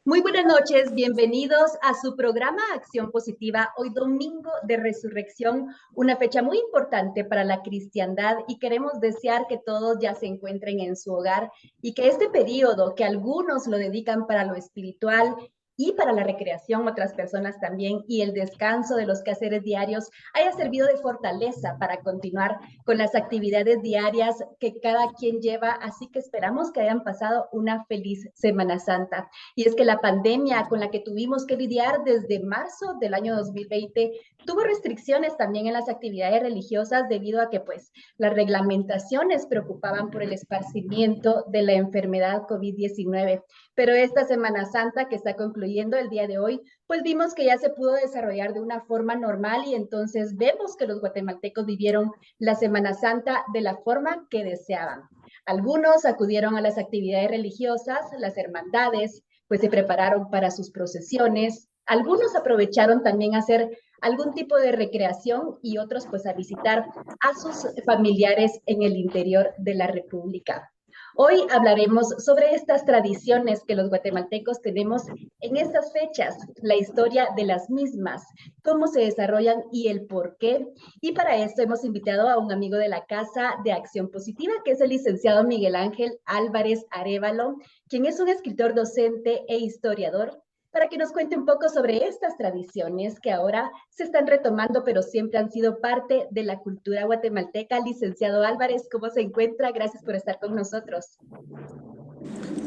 Muy buenas noches, bienvenidos a su programa Acción Positiva, hoy domingo de Resurrección, una fecha muy importante para la cristiandad y queremos desear que todos ya se encuentren en su hogar y que este periodo que algunos lo dedican para lo espiritual y para la recreación, otras personas también, y el descanso de los quehaceres diarios haya servido de fortaleza para continuar con las actividades diarias que cada quien lleva, así que esperamos que hayan pasado una feliz Semana Santa. Y es que la pandemia con la que tuvimos que lidiar desde marzo del año 2020 tuvo restricciones también en las actividades religiosas debido a que pues las reglamentaciones preocupaban por el esparcimiento de la enfermedad COVID-19. Pero esta Semana Santa que está concluyendo el día de hoy, pues vimos que ya se pudo desarrollar de una forma normal y entonces vemos que los guatemaltecos vivieron la Semana Santa de la forma que deseaban. Algunos acudieron a las actividades religiosas, las hermandades, pues se prepararon para sus procesiones. Algunos aprovecharon también a hacer algún tipo de recreación y otros pues a visitar a sus familiares en el interior de la República. Hoy hablaremos sobre estas tradiciones que los guatemaltecos tenemos en estas fechas, la historia de las mismas, cómo se desarrollan y el por qué. Y para esto hemos invitado a un amigo de la Casa de Acción Positiva, que es el licenciado Miguel Ángel Álvarez Arévalo, quien es un escritor, docente e historiador, para que nos cuente un poco sobre estas tradiciones que ahora se están retomando, pero siempre han sido parte de la cultura guatemalteca. Licenciado Álvarez, ¿cómo se encuentra? Gracias por estar con nosotros.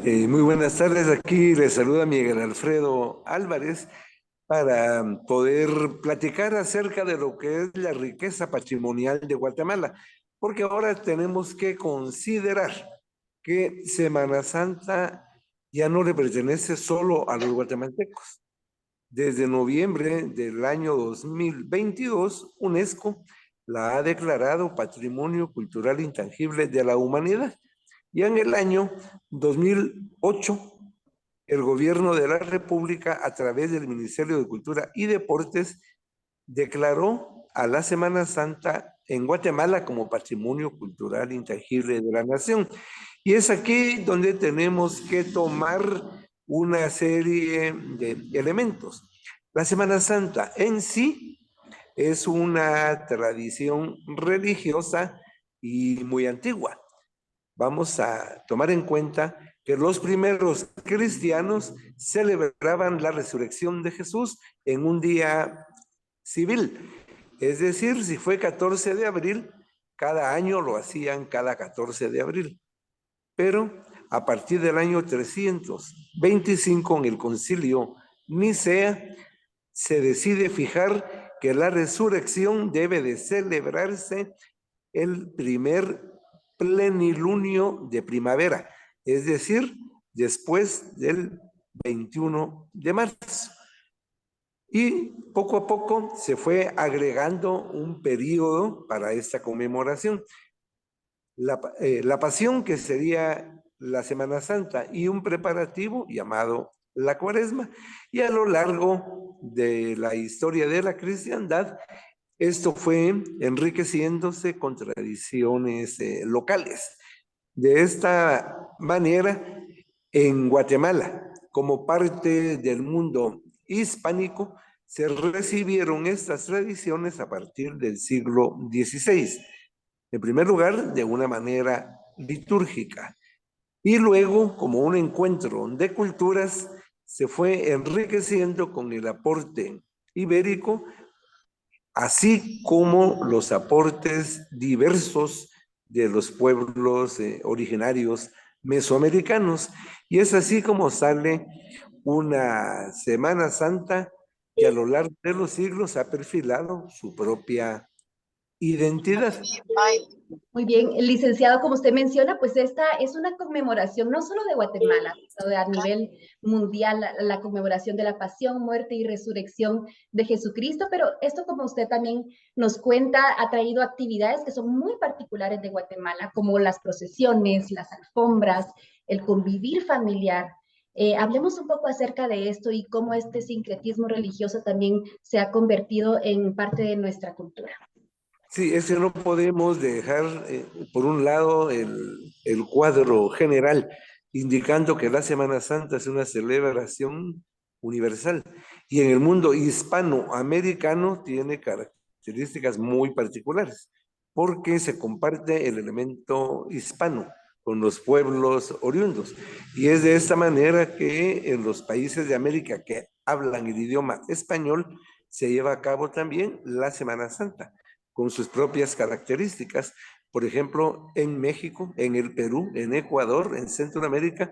Muy buenas tardes, aquí les saluda Miguel Alfredo Álvarez para poder platicar acerca de lo que es la riqueza patrimonial de Guatemala, porque ahora tenemos que considerar que Semana Santa ya no le pertenece solo a los guatemaltecos. Desde noviembre del año 2022, UNESCO la ha declarado Patrimonio Cultural Intangible de la Humanidad. Y en el año 2008, el gobierno de la República, a través del Ministerio de Cultura y Deportes, declaró a la Semana Santa en Guatemala como Patrimonio Cultural Intangible de la Nación. Y es aquí donde tenemos que tomar una serie de elementos. La Semana Santa en sí es una tradición religiosa y muy antigua. Vamos a tomar en cuenta que los primeros cristianos celebraban la resurrección de Jesús en un día civil. Es decir, si fue 14 de abril, cada año lo hacían cada 14 de abril. Pero a partir del año 325, en el concilio Nicea, se decide fijar que la resurrección debe de celebrarse el primer plenilunio de primavera, es decir, después del 21 de marzo. Y poco a poco se fue agregando un periodo para esta conmemoración. La pasión, que sería la Semana Santa, y un preparativo llamado la Cuaresma. Y a lo largo de la historia de la cristiandad, esto fue enriqueciéndose con tradiciones locales. De esta manera, en Guatemala, como parte del mundo hispánico, se recibieron estas tradiciones a partir del siglo XVI. En primer lugar, de una manera litúrgica, y luego, como un encuentro de culturas, se fue enriqueciendo con el aporte ibérico, así como los aportes diversos de los pueblos originarios mesoamericanos. Y es así como sale una Semana Santa que a lo largo de los siglos ha perfilado su propia identidad. Muy bien, licenciado, como usted menciona, pues esta es una conmemoración no solo de Guatemala, sino a nivel mundial, la conmemoración de la pasión, muerte y resurrección de Jesucristo, pero esto, como usted también nos cuenta, ha traído actividades que son muy particulares de Guatemala, como las procesiones, las alfombras, el convivir familiar. Hablemos un poco acerca de esto y cómo este sincretismo religioso también se ha convertido en parte de nuestra cultura. Sí, es que no podemos dejar, por un lado, el cuadro general. indicando que la Semana Santa es una celebración universal. Y en el mundo hispanoamericano tiene características muy particulares, porque se comparte el elemento hispano con los pueblos oriundos. Y es de esta manera que en los países de América que hablan el idioma español se lleva a cabo también la Semana Santa, con sus propias características. Por ejemplo, en México, en el Perú, en Ecuador, en Centroamérica,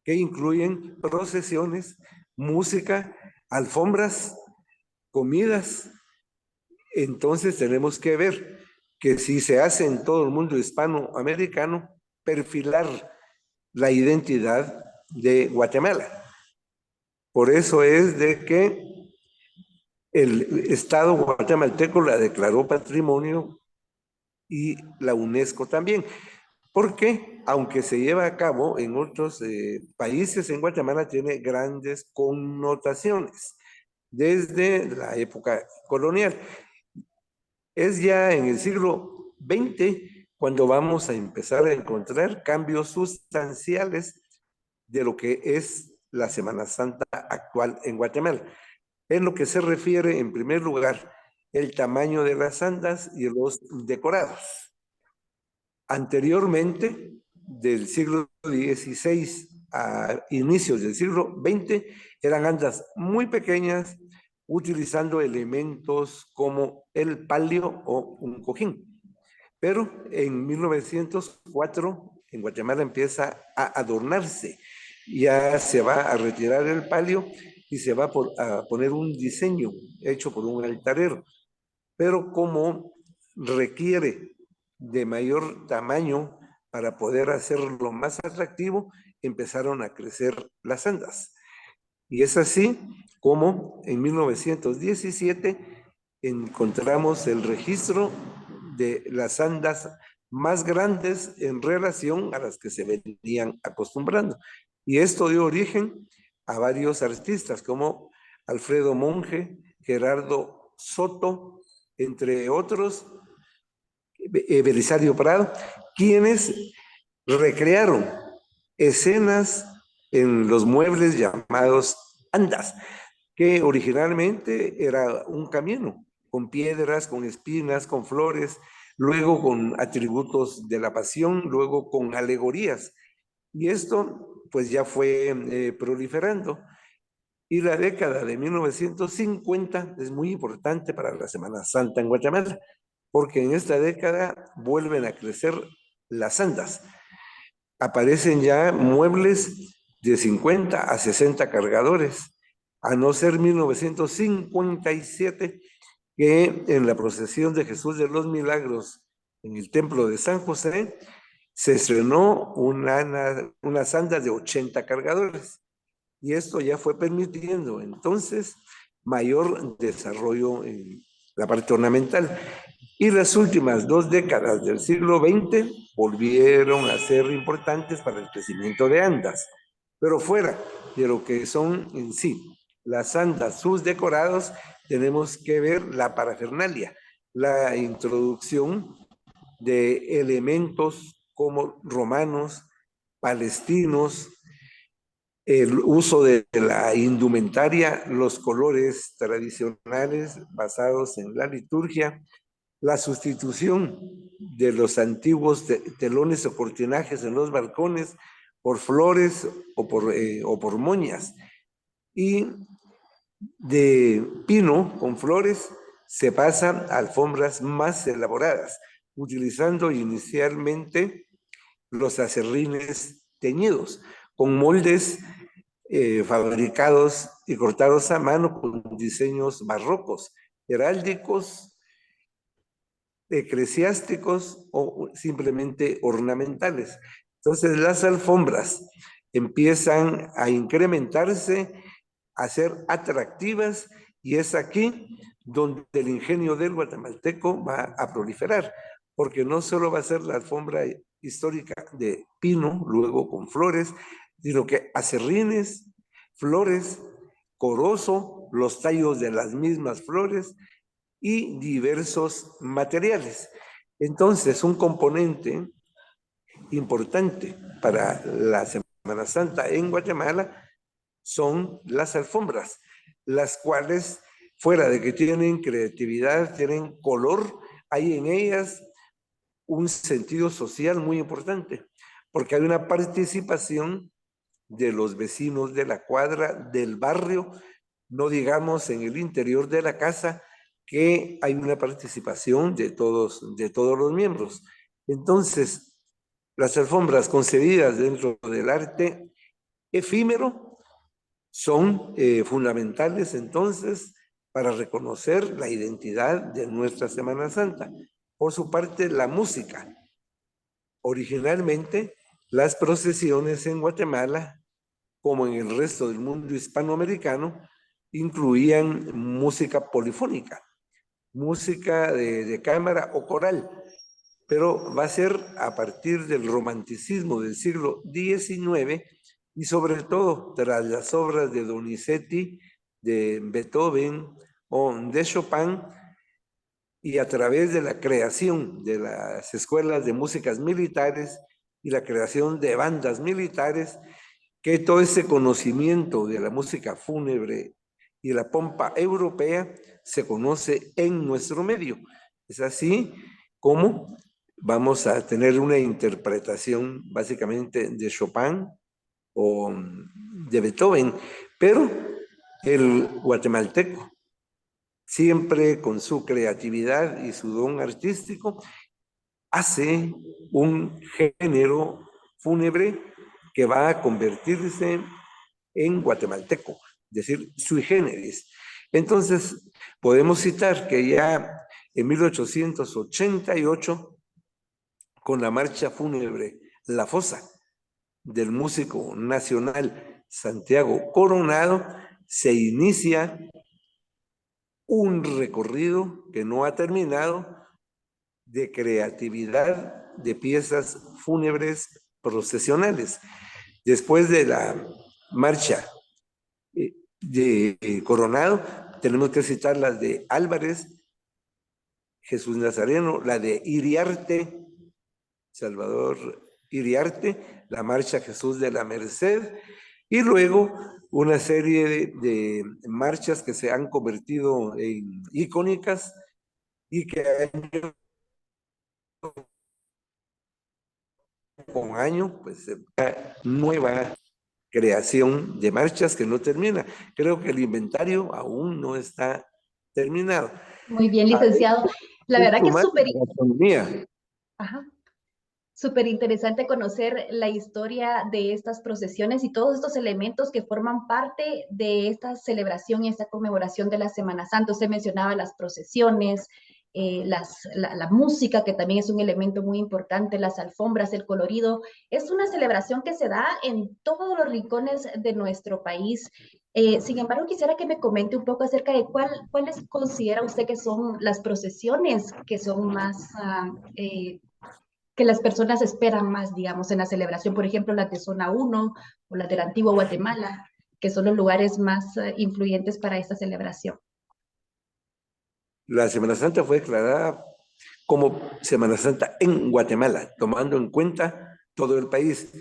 que incluyen procesiones, música, alfombras, comidas. Entonces tenemos que ver que si se hace en todo el mundo hispanoamericano, perfilar la identidad de Guatemala. Por eso es de que el Estado guatemalteco la declaró patrimonio y la UNESCO también, porque aunque se lleva a cabo en otros países, en Guatemala tiene grandes connotaciones desde la época colonial. Es ya en el siglo XX cuando vamos a empezar a encontrar cambios sustanciales de lo que es la Semana Santa actual en Guatemala. En lo que se refiere, en primer lugar, el tamaño de las andas y los decorados. Anteriormente, del siglo XVI a inicios del siglo XX, eran andas muy pequeñas, utilizando elementos como el palio o un cojín. Pero en 1904, en Guatemala empieza a adornarse. Ya se va a retirar el palio y se va a poner un diseño hecho por un altarero. Pero como requiere de mayor tamaño para poder hacerlo más atractivo, empezaron a crecer las andas. Y es así como en 1917 encontramos el registro de las andas más grandes en relación a las que se venían acostumbrando. Y esto dio origen a varios artistas como Alfredo Monge, Gerardo Soto, entre otros, Belisario Prado, quienes recrearon escenas en los muebles llamados andas, que originalmente era un camino, con piedras, con espinas, con flores, luego con atributos de la pasión, luego con alegorías. Y esto pues ya fue proliferando. Y la década de 1950 es muy importante para la Semana Santa en Guatemala, porque en esta década vuelven a crecer las andas. Aparecen ya muebles de 50 a 60 cargadores, a no ser 1957, que en la procesión de Jesús de los Milagros en el templo de San José se estrenó una sanda de 80 cargadores. Y esto ya fue permitiendo entonces mayor desarrollo en la parte ornamental. Y las últimas 2 décadas del siglo XX volvieron a ser importantes para el crecimiento de andas. Pero fuera de lo que son en sí las andas, sus decorados, tenemos que ver la parafernalia, la introducción de elementos como romanos, palestinos, el uso de la indumentaria, los colores tradicionales basados en la liturgia, la sustitución de los antiguos telones o cortinajes en los balcones por flores o por moñas. Y de pino con flores se pasan a alfombras más elaboradas, utilizando inicialmente los acerrines teñidos, con moldes fabricados y cortados a mano con diseños barrocos, heráldicos, eclesiásticos o simplemente ornamentales. Entonces las alfombras empiezan a incrementarse, a ser atractivas, y es aquí donde el ingenio del guatemalteco va a proliferar, porque no solo va a ser la alfombra histórica de pino, luego con flores, sino que acerrines, flores, corozo, los tallos de las mismas flores y diversos materiales. Entonces, un componente importante para la Semana Semana Santa en Guatemala son las alfombras, las cuales, fuera de que tienen creatividad, tienen color, hay en ellas un sentido social muy importante, porque hay una participación de los vecinos de la cuadra, del barrio, no digamos en el interior de la casa, que hay una participación de todos los miembros. Entonces, las alfombras concebidas dentro del arte efímero son fundamentales entonces para reconocer la identidad de nuestra Semana Santa. Por su parte, la música. Originalmente, las procesiones en Guatemala, como en el resto del mundo hispanoamericano, incluían música polifónica, música de cámara o coral, pero va a ser a partir del romanticismo del siglo XIX y sobre todo tras las obras de Donizetti, de Beethoven o de Chopin, y a través de la creación de las escuelas de músicas militares y la creación de bandas militares, que todo ese conocimiento de la música fúnebre y la pompa europea se conoce en nuestro medio. Es así como vamos a tener una interpretación básicamente de Chopin o de Beethoven, pero el guatemalteco, siempre con su creatividad y su don artístico, hace un género fúnebre que va a convertirse en guatemalteco, es decir, sui generis. Entonces, podemos citar que ya en 1888, con la marcha fúnebre La Fosa del músico nacional Santiago Coronado, se inicia un recorrido que no ha terminado de creatividad de piezas fúnebres procesionales. Después de la marcha de Coronado, tenemos que citar las de Álvarez, Jesús Nazareno, la de Iriarte, Salvador Iriarte, la marcha Jesús de la Merced, y luego una serie de marchas que se han convertido en icónicas y que año con año, pues una nueva creación de marchas que no termina. Creo que el inventario aún no está terminado. Muy bien, licenciado. La verdad que es Ajá. súper interesante conocer la historia de estas procesiones y todos estos elementos que forman parte de esta celebración y esta conmemoración de la Semana Santa. Usted mencionaba las procesiones, la música, que también es un elemento muy importante, las alfombras, el colorido. Es una celebración que se da en todos los rincones de nuestro país. Sin embargo, quisiera que me comente un poco acerca de cuáles considera usted que son las procesiones que son más que las personas esperan más, digamos, en la celebración, por ejemplo, las de Zona 1 o las de la antigua Guatemala, que son los lugares más influyentes para esta celebración. La Semana Santa fue declarada como Semana Santa en Guatemala, tomando en cuenta todo el país.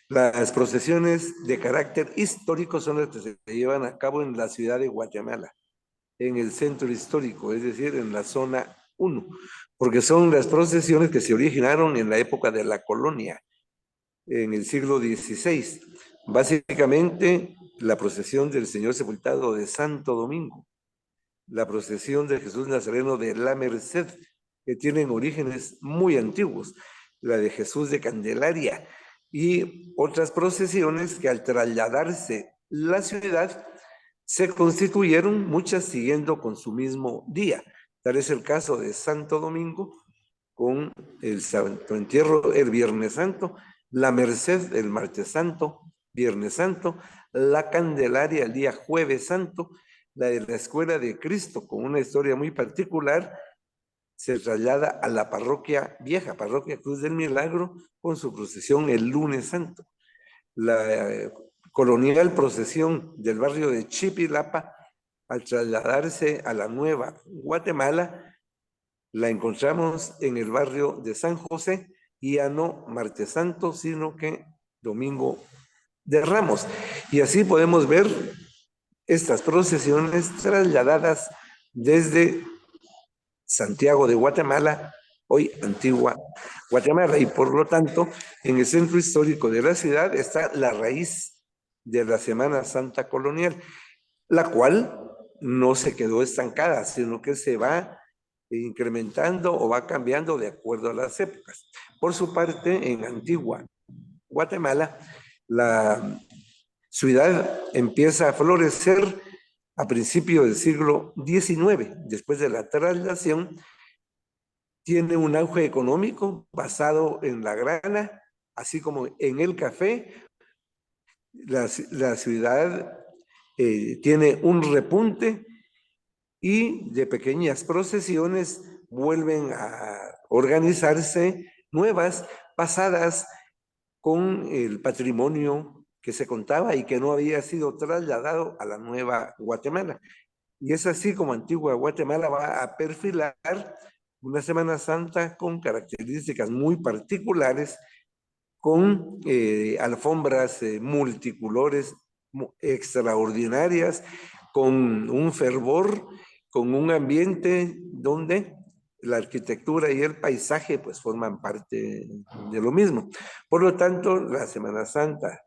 Las procesiones de carácter histórico son las que se llevan a cabo en la ciudad de Guatemala, en el centro histórico, es decir, en la zona 1, porque son las procesiones que se originaron en la época de la colonia, en el siglo XVI. Básicamente, la procesión del Señor Sepultado de Santo Domingo, la procesión de Jesús Nazareno de la Merced, que tienen orígenes muy antiguos, la de Jesús de Candelaria y otras procesiones que al trasladarse la ciudad se constituyeron, muchas siguiendo con su mismo día. Tal es el caso de Santo Domingo, con el Santo Entierro el Viernes Santo, la Merced el Martes Santo, Viernes Santo, la Candelaria el día Jueves Santo, la de la Escuela de Cristo, con una historia muy particular, se traslada a la parroquia vieja, parroquia Cruz del Milagro, con su procesión el Lunes Santo. La colonial procesión del barrio de Chipilapa, al trasladarse a la nueva Guatemala, la encontramos en el barrio de San José, y ya no Martes Santo, sino que Domingo de Ramos. Y así podemos ver estas procesiones trasladadas desde Santiago de Guatemala, hoy Antigua Guatemala, y por lo tanto, en el centro histórico de la ciudad está la raíz de la Semana Santa colonial, la cual no se quedó estancada, sino que se va incrementando o va cambiando de acuerdo a las épocas. Por su parte, en Antigua Guatemala, la ciudad empieza a florecer a principios del siglo XIX, después de la traslación. Tiene un auge económico basado en la grana, así como en el café. La ciudad tiene un repunte y de pequeñas procesiones vuelven a organizarse nuevas, basadas con el patrimonio que se contaba y que no había sido trasladado a la nueva Guatemala. Y es así como Antigua Guatemala va a perfilar una Semana Santa con características muy particulares, con alfombras multicolores extraordinarias, con un fervor, con un ambiente donde la arquitectura y el paisaje pues forman parte de lo mismo. Por lo tanto, la Semana Santa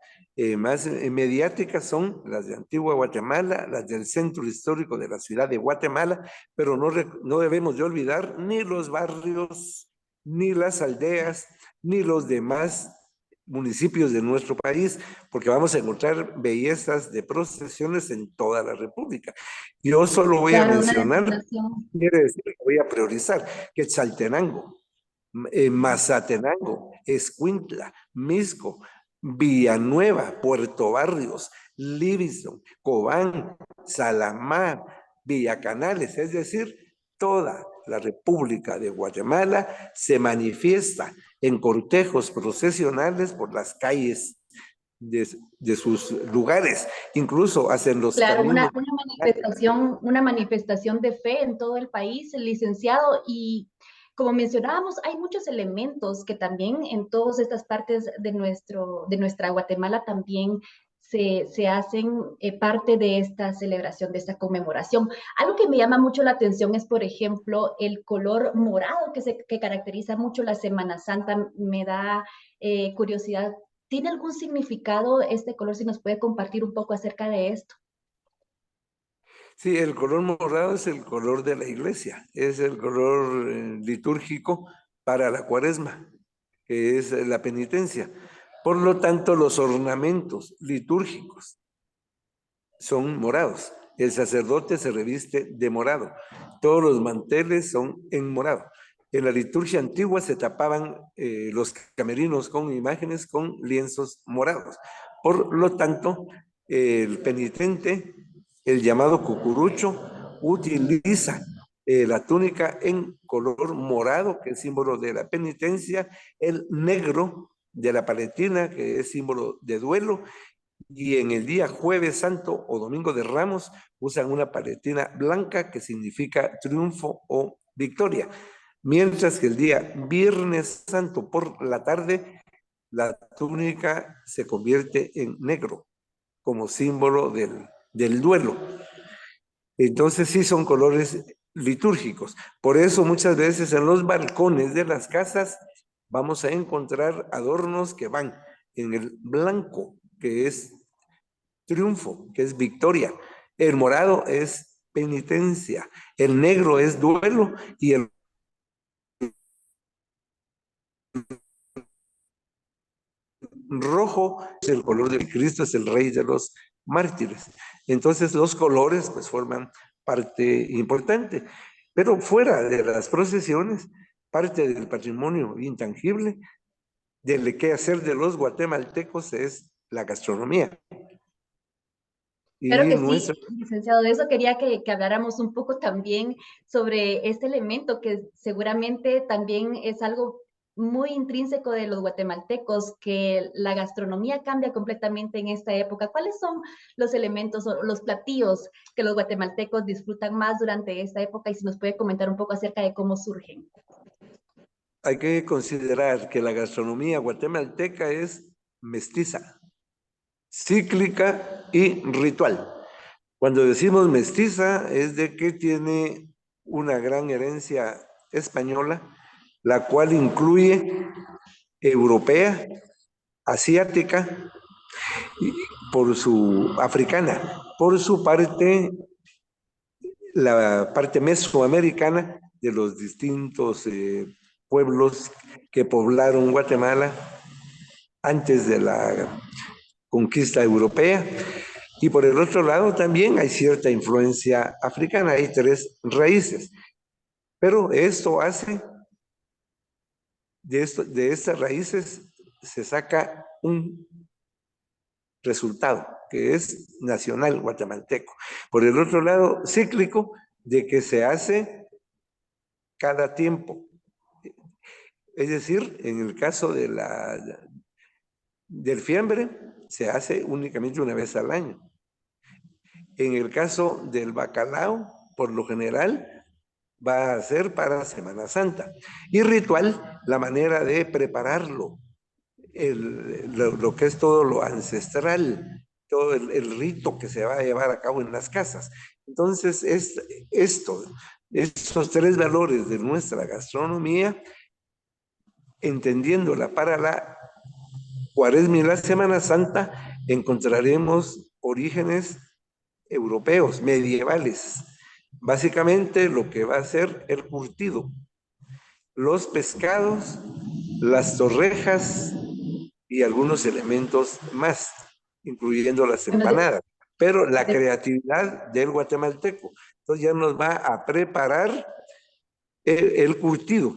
más mediáticas son las de Antigua Guatemala, las del centro histórico de la ciudad de Guatemala, pero no debemos de olvidar ni los barrios, ni las aldeas, ni los demás municipios de nuestro país, porque vamos a encontrar bellezas de procesiones en toda la República. Yo solo voy a Claro, una mencionar, destinación. quiere decir que voy a priorizar, Quetzaltenango, Mazatenango, Escuintla, Misco, Villanueva, Puerto Barrios, Livingston, Cobán, Salamá, Villacanales, es decir, toda la República de Guatemala se manifiesta en cortejos procesionales por las calles de sus lugares, incluso hacen los Claro, caminos. una manifestación de fe en todo el país, licenciado, y como mencionábamos, hay muchos elementos que también en todas estas partes de nuestra Guatemala también se hacen parte de esta celebración, de esta conmemoración. Algo que me llama mucho la atención es, por ejemplo, el color morado que caracteriza mucho la Semana Santa. Me da curiosidad. ¿Tiene algún significado este color? Si nos puede compartir un poco acerca de esto. Sí, el color morado es el color de la iglesia, es el color litúrgico para la cuaresma, que es la penitencia. Por lo tanto, los ornamentos litúrgicos son morados. El sacerdote se reviste de morado. Todos los manteles son en morado. En la liturgia antigua se tapaban los camerinos con imágenes con lienzos morados. Por lo tanto, el penitente, el llamado cucurucho, utiliza la túnica en color morado, que es símbolo de la penitencia, el negro de la paletina, que es símbolo de duelo, y en el día Jueves Santo o Domingo de Ramos usan una paletina blanca que significa triunfo o victoria. Mientras que el día Viernes Santo por la tarde, la túnica se convierte en negro como símbolo del duelo. Entonces sí son colores litúrgicos. Por eso muchas veces en los balcones de las casas vamos a encontrar adornos que van en el blanco, que es triunfo, que es victoria. El morado es penitencia, el negro es duelo y el rojo es el color de Cristo, es el rey de los mártires. Entonces los colores pues forman parte importante, pero fuera de las procesiones, parte del patrimonio intangible del quehacer de los guatemaltecos es la gastronomía. Claro Y que sí, nuestra licenciado. De eso quería que habláramos un poco también sobre este elemento que seguramente también es algo muy intrínseco de los guatemaltecos, que la gastronomía cambia completamente en esta época. ¿Cuáles son los elementos o los platillos que los guatemaltecos disfrutan más durante esta época? Y si nos puede comentar un poco acerca de cómo surgen. hay que considerar que la gastronomía guatemalteca es mestiza. cíclica y ritual. Cuando decimos mestiza es de que tiene una gran herencia española, la cual incluye europea, asiática y por su africana, por su parte, la parte mesoamericana de los distintos pueblos que poblaron Guatemala antes de la conquista europea. Y por el otro lado también hay cierta influencia africana, hay 3 raíces. Pero esto hace, de estas raíces se saca un resultado, que es nacional guatemalteco. Por el otro lado, cíclico, de que se hace cada tiempo. Es decir, en el caso del fiambre, se hace únicamente una vez al año. En el caso del bacalao, por lo general, va a ser para Semana Santa. Y ritual, la manera de prepararlo, lo que es todo lo ancestral, todo el rito que se va a llevar a cabo en las casas. Entonces, estos 3 valores de nuestra gastronomía, entendiéndola para la Cuaresma y la Semana Santa, encontraremos orígenes europeos, medievales. Básicamente lo que va a ser el curtido, los pescados, las torrejas y algunos elementos más, incluyendo las empanadas. Pero la creatividad del guatemalteco, entonces ya nos va a preparar el curtido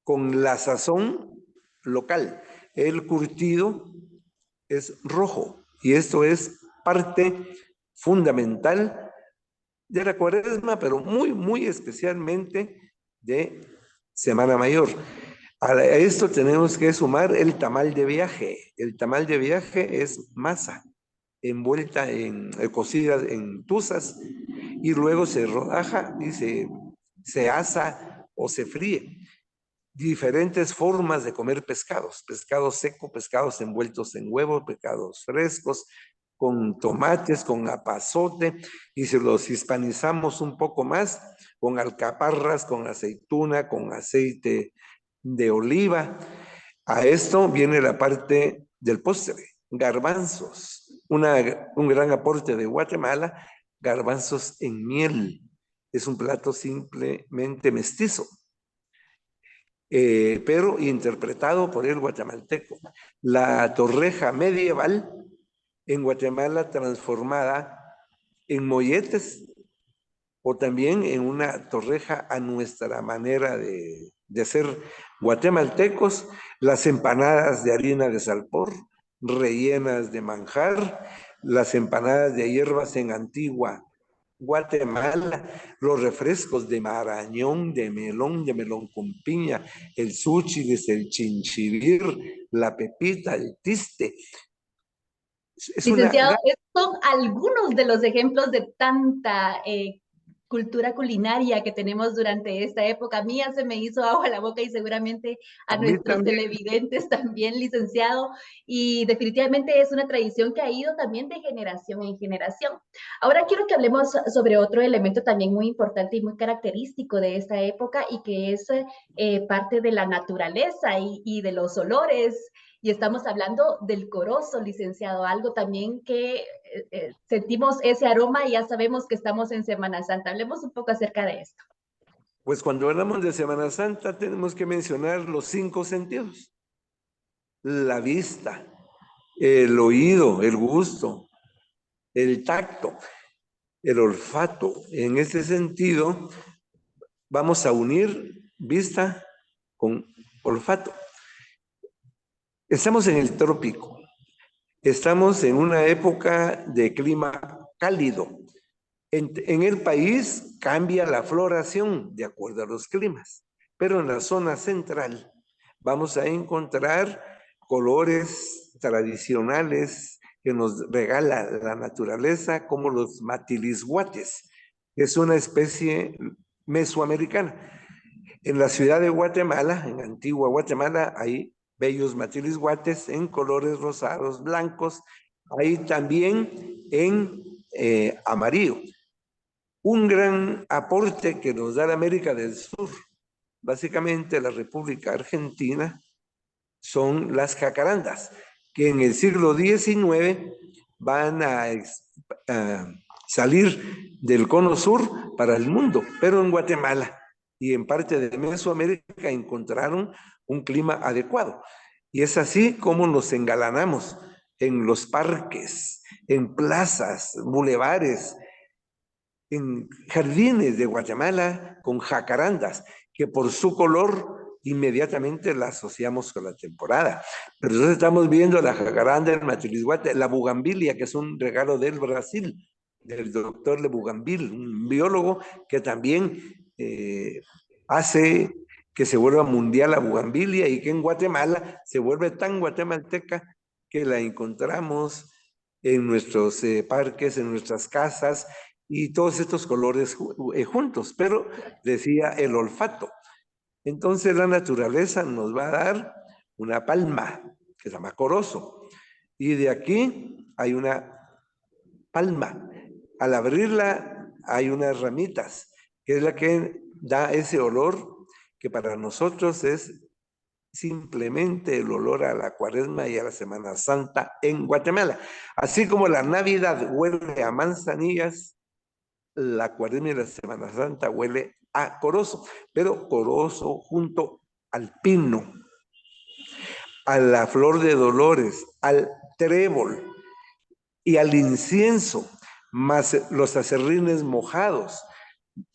con la sazón local. El curtido es rojo y esto es parte fundamental de la Cuaresma, pero muy, muy especialmente de Semana Mayor. A esto tenemos que sumar el tamal de viaje. El tamal de viaje es masa envuelta cocida en tuzas y luego se rodaja y se asa o se fríe. Diferentes formas de comer pescados, pescado seco, pescados envueltos en huevo, pescados frescos, con tomates, con apazote, y si los hispanizamos un poco más, con alcaparras, con aceituna, con aceite de oliva. A esto viene la parte del postre, garbanzos, un gran aporte de Guatemala, garbanzos en miel. Es un plato simplemente mestizo, pero interpretado por el guatemalteco. La torreja medieval en Guatemala transformada en molletes o también en una torreja a nuestra manera de ser guatemaltecos, las empanadas de harina de salpor, rellenas de manjar, las empanadas de hierbas en Antigua Guatemala, los refrescos de marañón, de melón con piña, el suchilis, el chinchibir, la pepita, el tiste. Licenciado, estos son algunos de los ejemplos de tanta cultura culinaria que tenemos durante esta época. A mí ya se me hizo agua a la boca y seguramente a nuestros televidentes también, licenciado. Y definitivamente es una tradición que ha ido también de generación en generación. Ahora quiero que hablemos sobre otro elemento también muy importante y muy característico de esta época y que es parte de la naturaleza y de los olores. Y estamos hablando del corozo, licenciado, algo también que sentimos ese aroma y ya sabemos que estamos en Semana Santa. Hablemos un poco acerca de esto. Pues cuando hablamos de Semana Santa tenemos que mencionar los 5 sentidos. La vista, el oído, el gusto, el tacto, el olfato. En ese sentido, vamos a unir vista con olfato. Estamos en el trópico. Estamos en una época de clima cálido. En el país cambia la floración de acuerdo a los climas, pero en la zona central vamos a encontrar colores tradicionales que nos regala la naturaleza, como los matilisguates, que es una especie mesoamericana. En la ciudad de Guatemala, en Antigua Guatemala, hay bellos matilisguates en colores rosados, blancos, hay también en amarillo. Un gran aporte que nos da la América del Sur, básicamente la República Argentina, son las jacarandas, que en el siglo XIX van a salir del cono sur para el mundo, pero en Guatemala y en parte de Mesoamérica encontraron un clima adecuado. Y es así como nos engalanamos en los parques, en plazas, bulevares, en jardines de Guatemala con jacarandas, que por su color inmediatamente la asociamos con la temporada. Pero entonces estamos viendo la jacaranda, el matilisguate, la bugambilia, que es un regalo del Brasil, del doctor Le Bougainville, un biólogo que también hace que se vuelva mundial la bugambilia y que en Guatemala se vuelve tan guatemalteca que la encontramos en nuestros parques, en nuestras casas, y todos estos colores juntos, pero decía el olfato. Entonces la naturaleza nos va a dar una palma que se llama corozo, y de aquí hay una palma. Al abrirla hay unas ramitas, que es la que da ese olor que para nosotros es simplemente el olor a la Cuaresma y a la Semana Santa en Guatemala. Así como la Navidad huele a manzanillas, la Cuaresma y la Semana Santa huele a corozo, pero corozo junto al pino, a la flor de dolores, al trébol y al incienso, más los aserrines mojados,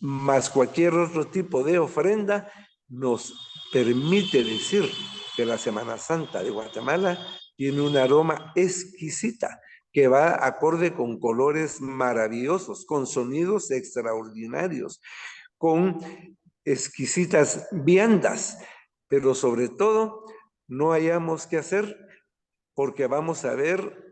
más cualquier otro tipo de ofrenda, nos permite decir que la Semana Santa de Guatemala tiene un aroma exquisita que va acorde con colores maravillosos, con sonidos extraordinarios, con exquisitas viandas, pero sobre todo no hayamos que hacer porque vamos a ver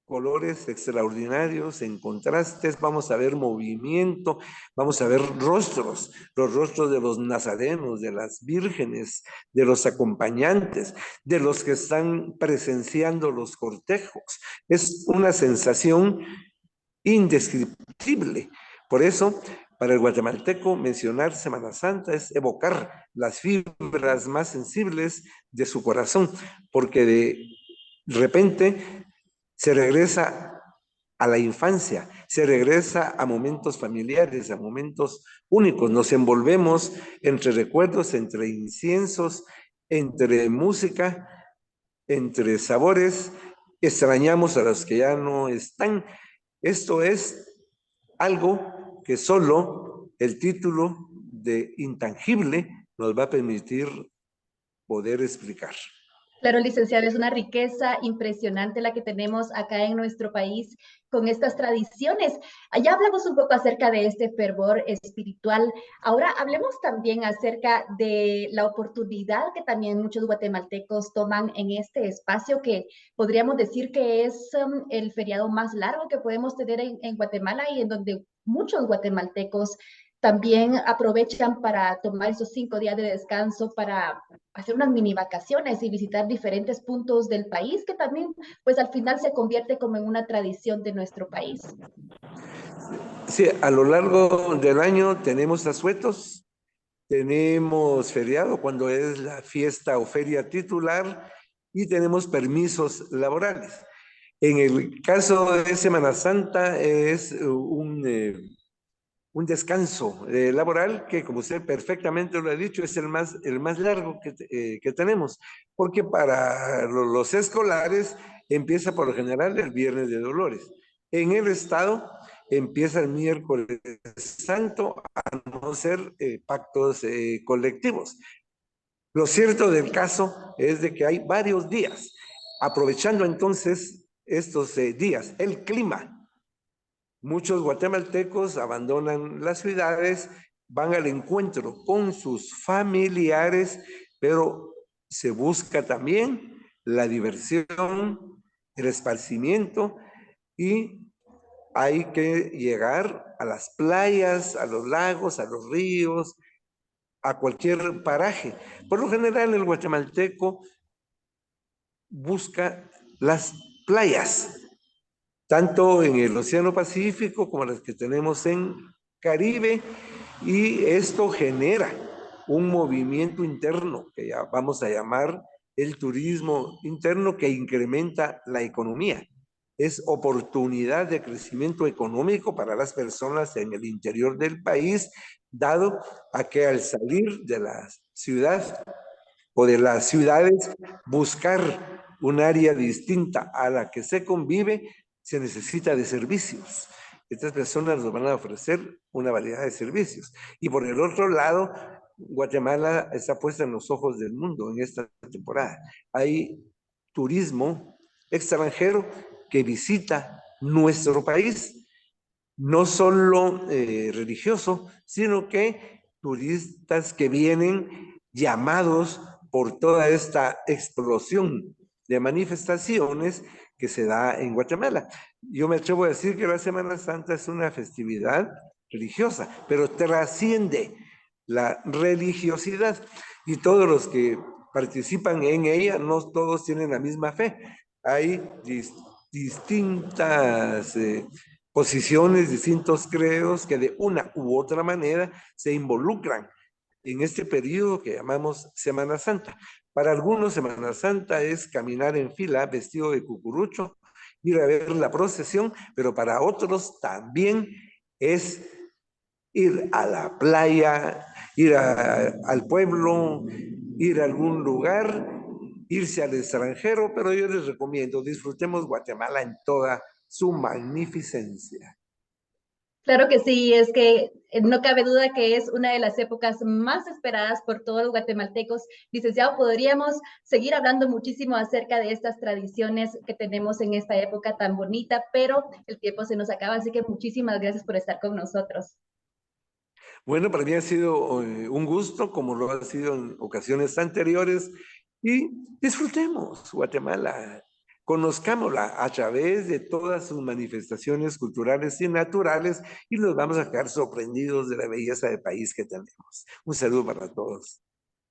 colores extraordinarios, en contrastes, vamos a ver movimiento, vamos a ver rostros, los rostros de los nazarenos, de las vírgenes, de los acompañantes, de los que están presenciando los cortejos. Es una sensación indescriptible. Por eso, para el guatemalteco, mencionar Semana Santa es evocar las fibras más sensibles de su corazón, porque de repente se regresa a la infancia, se regresa a momentos familiares, a momentos únicos. Nos envolvemos entre recuerdos, entre inciensos, entre música, entre sabores. Extrañamos a los que ya no están. Esto es algo que solo el título de intangible nos va a permitir poder explicar. Claro, licenciado, es una riqueza impresionante la que tenemos acá en nuestro país con estas tradiciones. Ya hablamos un poco acerca de este fervor espiritual. Ahora hablemos también acerca de la oportunidad que también muchos guatemaltecos toman en este espacio que podríamos decir que es el feriado más largo que podemos tener en Guatemala y en donde muchos guatemaltecos también aprovechan para tomar esos 5 días de descanso para hacer unas mini vacaciones y visitar diferentes puntos del país, que también, pues al final se convierte como en una tradición de nuestro país. Sí, a lo largo del año tenemos asuetos, tenemos feriado cuando es la fiesta o feria titular y tenemos permisos laborales. En el caso de Semana Santa es un descanso laboral que, como usted perfectamente lo ha dicho, es el más largo que tenemos, porque para los escolares empieza por lo general el Viernes de Dolores. En el estado empieza el miércoles santo, a no ser pactos colectivos. Lo cierto del caso es de que hay varios días. Aprovechando entonces estos días, el clima. Muchos guatemaltecos abandonan las ciudades, van al encuentro con sus familiares, pero se busca también la diversión, el esparcimiento, y hay que llegar a las playas, a los lagos, a los ríos, a cualquier paraje. Por lo general, el guatemalteco busca las playas, tanto en el Océano Pacífico como las que tenemos en Caribe, y esto genera un movimiento interno que ya vamos a llamar el turismo interno, que incrementa la economía. Es oportunidad de crecimiento económico para las personas en el interior del país, dado a que al salir de la ciudad o de las ciudades, buscar un área distinta a la que se convive, se necesita de servicios. Estas personas nos van a ofrecer una variedad de servicios. Y por el otro lado, Guatemala está puesta en los ojos del mundo en esta temporada. Hay turismo extranjero que visita nuestro país, no solo religioso, sino que turistas que vienen llamados por toda esta explosión de manifestaciones que se da en Guatemala. Yo me atrevo a decir que la Semana Santa es una festividad religiosa, pero trasciende la religiosidad, y todos los que participan en ella, no todos tienen la misma fe. Hay distintas posiciones, distintos credos que de una u otra manera se involucran en este periodo que llamamos Semana Santa. Para algunos, Semana Santa es caminar en fila vestido de cucurucho, ir a ver la procesión, pero para otros también es ir a la playa, ir al pueblo, ir a algún lugar, irse al extranjero, pero yo les recomiendo, disfrutemos Guatemala en toda su magnificencia. Claro que sí, es que no cabe duda que es una de las épocas más esperadas por todos los guatemaltecos. Licenciado, podríamos seguir hablando muchísimo acerca de estas tradiciones que tenemos en esta época tan bonita, pero el tiempo se nos acaba, así que muchísimas gracias por estar con nosotros. Bueno, para mí ha sido un gusto, como lo ha sido en ocasiones anteriores, y disfrutemos Guatemala, conozcámosla a través de todas sus manifestaciones culturales y naturales, y nos vamos a quedar sorprendidos de la belleza del país que tenemos. Un saludo para todos.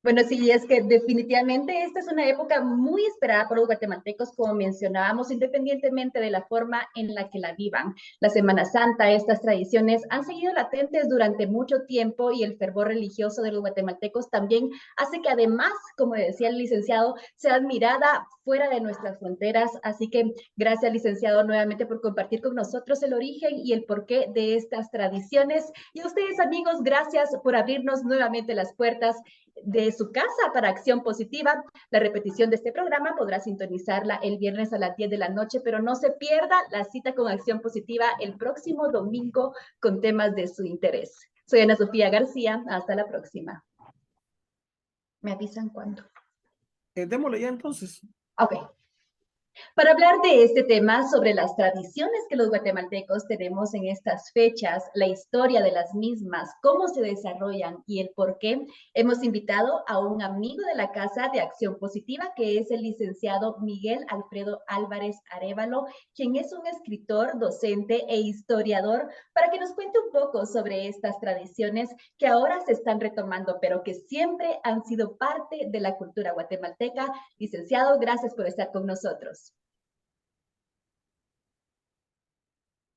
Bueno, sí, es que definitivamente esta es una época muy esperada por los guatemaltecos, como mencionábamos, independientemente de la forma en la que la vivan. La Semana Santa, estas tradiciones han seguido latentes durante mucho tiempo, y el fervor religioso de los guatemaltecos también hace que, además, como decía el licenciado, sea admirada fuera de nuestras fronteras. Así que gracias, licenciado, nuevamente por compartir con nosotros el origen y el porqué de estas tradiciones. Y a ustedes, amigos, gracias por abrirnos nuevamente las puertas de su casa para Acción Positiva. La repetición de este programa podrá sintonizarla el viernes a las 10 de la noche, pero no se pierda la cita con Acción Positiva el próximo domingo con temas de su interés. Soy Ana Sofía García. Hasta la próxima. ¿Me avisan cuándo? Démosle ya entonces. Ok. Para hablar de este tema, sobre las tradiciones que los guatemaltecos tenemos en estas fechas, la historia de las mismas, cómo se desarrollan y el por qué, hemos invitado a un amigo de la Casa de Acción Positiva, que es el licenciado Miguel Alfredo Álvarez Arévalo, quien es un escritor, docente e historiador, para que nos cuente un poco sobre estas tradiciones que ahora se están retomando, pero que siempre han sido parte de la cultura guatemalteca. Licenciado, gracias por estar con nosotros.